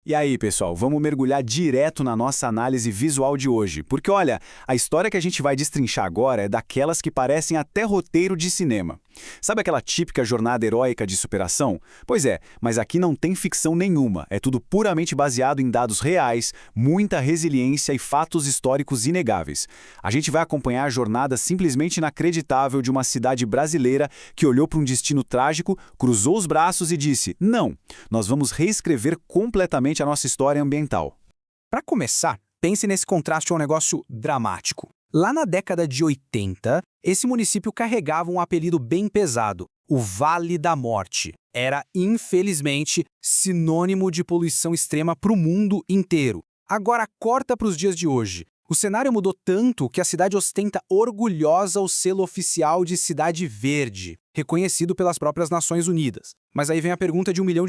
E aí, pessoal, vamos mergulhar direto na nossa análise visual de hoje, porque olha, a história que a gente vai destrinchar agora é daquelas que parecem até roteiro de cinema. Sabe aquela típica jornada heróica de superação? Pois é, mas aqui não tem ficção nenhuma, é tudo puramente baseado em dados reais, muita resiliência e fatos históricos inegáveis. A gente vai acompanhar a jornada simplesmente inacreditável de uma cidade brasileira que olhou para um destino trágico, cruzou os braços e disse: não, nós vamos reescrever completamente a nossa história ambiental. Para começar, pense nesse contraste a um negócio dramático. Lá na década de 80, esse município carregava um apelido bem pesado, o Vale da Morte. Era, infelizmente, sinônimo de poluição extrema para o mundo inteiro. Agora corta para os dias de hoje. O cenário mudou tanto que a cidade ostenta orgulhosa o selo oficial de Cidade Verde, reconhecido pelas próprias Nações Unidas. Mas aí vem a pergunta de $1 milhão,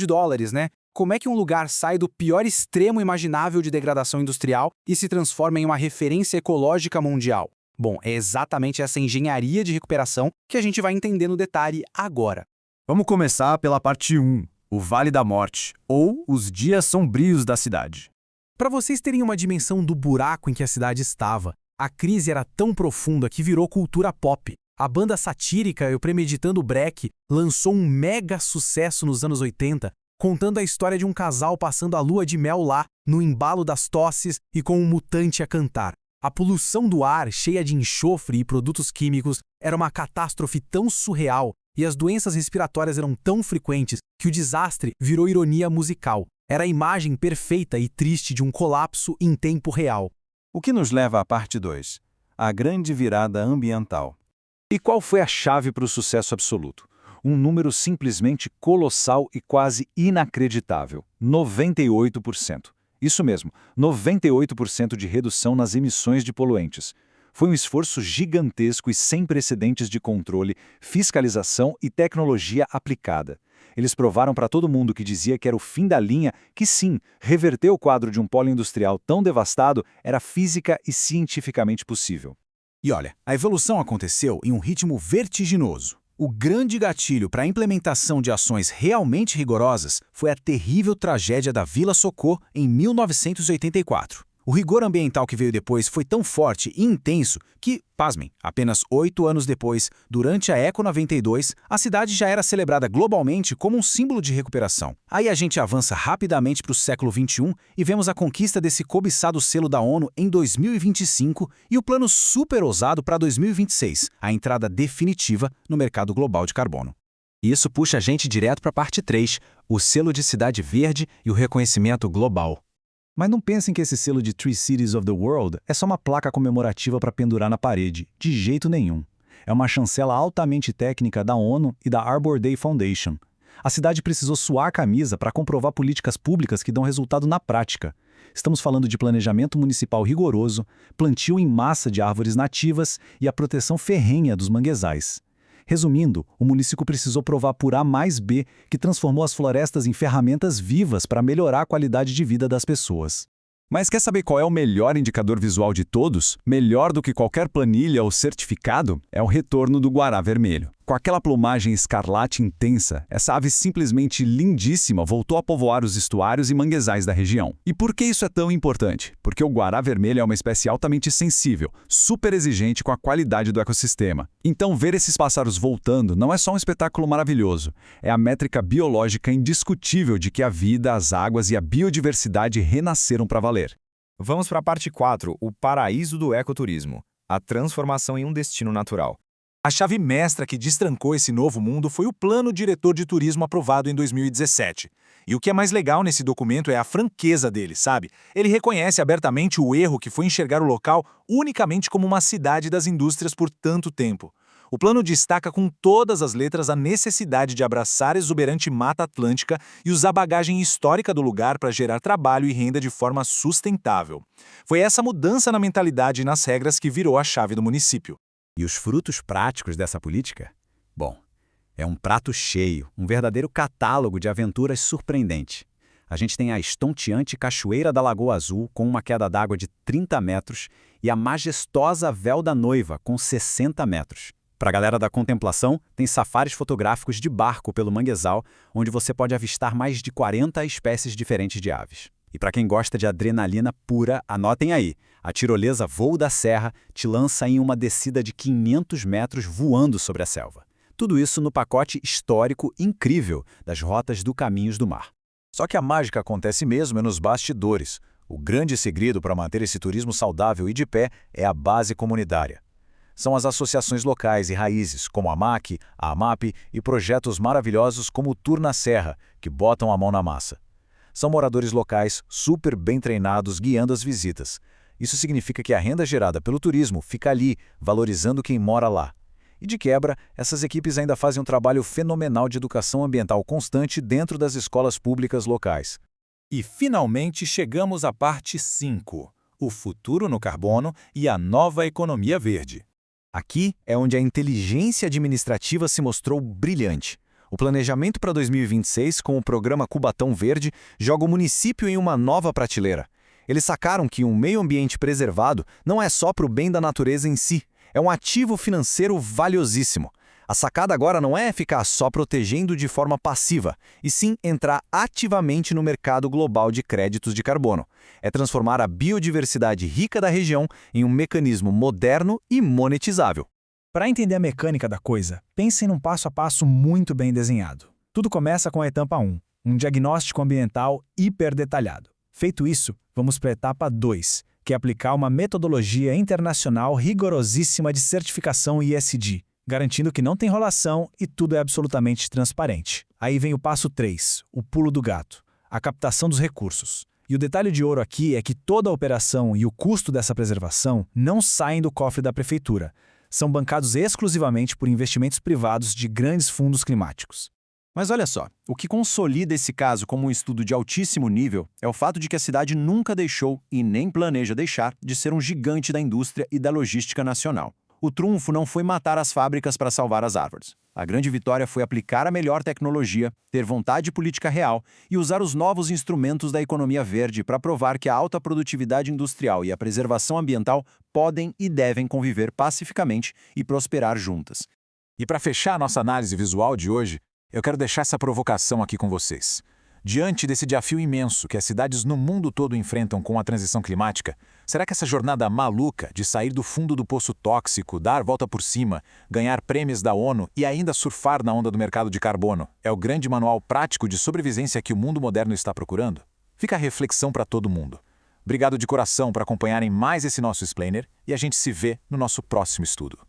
né? Como é que um lugar sai do pior extremo imaginável de degradação industrial e se transforma em uma referência ecológica mundial? Bom, é exatamente essa engenharia de recuperação que a gente vai entender no detalhe agora. Vamos começar pela parte 1, o Vale da Morte, ou os dias sombrios da cidade. Para vocês terem uma dimensão do buraco em que a cidade estava, a crise era tão profunda que virou cultura pop. A banda satírica O Premeditando Breck lançou um mega sucesso nos anos 80, contando a história de um casal passando a lua de mel lá, no embalo das tosses e com um mutante a cantar. A poluição do ar, cheia de enxofre e produtos químicos, era uma catástrofe tão surreal e as doenças respiratórias eram tão frequentes que o desastre virou ironia musical. Era a imagem perfeita e triste de um colapso em tempo real. O que nos leva à parte 2, a grande virada ambiental. E qual foi a chave para o sucesso absoluto? Um número simplesmente colossal e quase inacreditável, 98%. Isso mesmo, 98% de redução nas emissões de poluentes. Foi um esforço gigantesco e sem precedentes de controle, fiscalização e tecnologia aplicada. Eles provaram para todo mundo que dizia que era o fim da linha que sim, reverter o quadro de um polo industrial tão devastado era física e cientificamente possível. E olha, a evolução aconteceu em um ritmo vertiginoso. O grande gatilho para a implementação de ações realmente rigorosas foi a terrível tragédia da Vila Socorro em 1984. O rigor ambiental que veio depois foi tão forte e intenso que, pasmem, apenas 8 anos depois, durante a Eco 92, a cidade já era celebrada globalmente como um símbolo de recuperação. Aí a gente avança rapidamente para o século XXI e vemos a conquista desse cobiçado selo da ONU em 2025 e o plano super ousado para 2026, a entrada definitiva no mercado global de carbono. Isso puxa a gente direto para a parte 3, o selo de Cidade Verde e o reconhecimento global. Mas não pensem que esse selo de Three Cities of the World é só uma placa comemorativa para pendurar na parede. De jeito nenhum. É uma chancela altamente técnica da ONU e da Arbor Day Foundation. A cidade precisou suar a camisa para comprovar políticas públicas que dão resultado na prática. Estamos falando de planejamento municipal rigoroso, plantio em massa de árvores nativas e a proteção ferrenha dos manguezais. Resumindo, o município precisou provar por A mais B que transformou as florestas em ferramentas vivas para melhorar a qualidade de vida das pessoas. Mas quer saber qual é o melhor indicador visual de todos? Melhor do que qualquer planilha ou certificado? É o retorno do guará vermelho. Com aquela plumagem escarlate intensa, essa ave simplesmente lindíssima voltou a povoar os estuários e manguezais da região. E por que isso é tão importante? Porque o guará vermelho é uma espécie altamente sensível, super exigente com a qualidade do ecossistema. Então ver esses pássaros voltando não é só um espetáculo maravilhoso, é a métrica biológica indiscutível de que a vida, as águas e a biodiversidade renasceram para valer. Vamos para a parte 4, o paraíso do ecoturismo, a transformação em um destino natural. A chave mestra que destrancou esse novo mundo foi o Plano Diretor de Turismo aprovado em 2017. E o que é mais legal nesse documento é a franqueza dele, sabe? Ele reconhece abertamente o erro que foi enxergar o local unicamente como uma cidade das indústrias por tanto tempo. O plano destaca com todas as letras a necessidade de abraçar a exuberante Mata Atlântica e usar a bagagem histórica do lugar para gerar trabalho e renda de forma sustentável. Foi essa mudança na mentalidade e nas regras que virou a chave do município. E os frutos práticos dessa política? Bom, é um prato cheio, um verdadeiro catálogo de aventuras surpreendente. A gente tem a estonteante Cachoeira da Lagoa Azul, com uma queda d'água de 30 metros, e a majestosa Véu da Noiva, com 60 metros. Para a galera da contemplação, tem safaris fotográficos de barco pelo manguezal, onde você pode avistar mais de 40 espécies diferentes de aves. E para quem gosta de adrenalina pura, anotem aí. A tirolesa Voo da Serra te lança em uma descida de 500 metros voando sobre a selva. Tudo isso no pacote histórico incrível das Rotas do Caminhos do Mar. Só que a mágica acontece mesmo nos bastidores. O grande segredo para manter esse turismo saudável e de pé é a base comunitária. São as associações locais e raízes, como a MAC, a AMAP e projetos maravilhosos como o Tour na Serra, que botam a mão na massa. São moradores locais super bem treinados guiando as visitas. Isso significa que a renda gerada pelo turismo fica ali, valorizando quem mora lá. E de quebra, essas equipes ainda fazem um trabalho fenomenal de educação ambiental constante dentro das escolas públicas locais. E finalmente chegamos à parte 5, o futuro no carbono e a nova economia verde. Aqui é onde a inteligência administrativa se mostrou brilhante. O planejamento para 2026, com o programa Cubatão Verde, joga o município em uma nova prateleira. Eles sacaram que um meio ambiente preservado não é só para o bem da natureza em si, é um ativo financeiro valiosíssimo. A sacada agora não é ficar só protegendo de forma passiva, e sim entrar ativamente no mercado global de créditos de carbono. É transformar a biodiversidade rica da região em um mecanismo moderno e monetizável. Para entender a mecânica da coisa, pensem num passo a passo muito bem desenhado. Tudo começa com a etapa 1, um diagnóstico ambiental hiper detalhado. Feito isso, vamos para a etapa 2, que é aplicar uma metodologia internacional rigorosíssima de certificação ESG, garantindo que não tem enrolação e tudo é absolutamente transparente. Aí vem o passo 3, o pulo do gato, a captação dos recursos. E o detalhe de ouro aqui é que toda a operação e o custo dessa preservação não saem do cofre da prefeitura. São bancados exclusivamente por investimentos privados de grandes fundos climáticos. Mas olha só, o que consolida esse caso como um estudo de altíssimo nível é o fato de que a cidade nunca deixou, e nem planeja deixar, de ser um gigante da indústria e da logística nacional. O trunfo não foi matar as fábricas para salvar as árvores. A grande vitória foi aplicar a melhor tecnologia, ter vontade política real e usar os novos instrumentos da economia verde para provar que a alta produtividade industrial e a preservação ambiental podem e devem conviver pacificamente e prosperar juntas. E para fechar a nossa análise visual de hoje, eu quero deixar essa provocação aqui com vocês. Diante desse desafio imenso que as cidades no mundo todo enfrentam com a transição climática, será que essa jornada maluca de sair do fundo do poço tóxico, dar volta por cima, ganhar prêmios da ONU e ainda surfar na onda do mercado de carbono é o grande manual prático de sobrevivência que o mundo moderno está procurando? Fica a reflexão para todo mundo. Obrigado de coração por acompanharem mais esse nosso explainer e a gente se vê no nosso próximo estudo.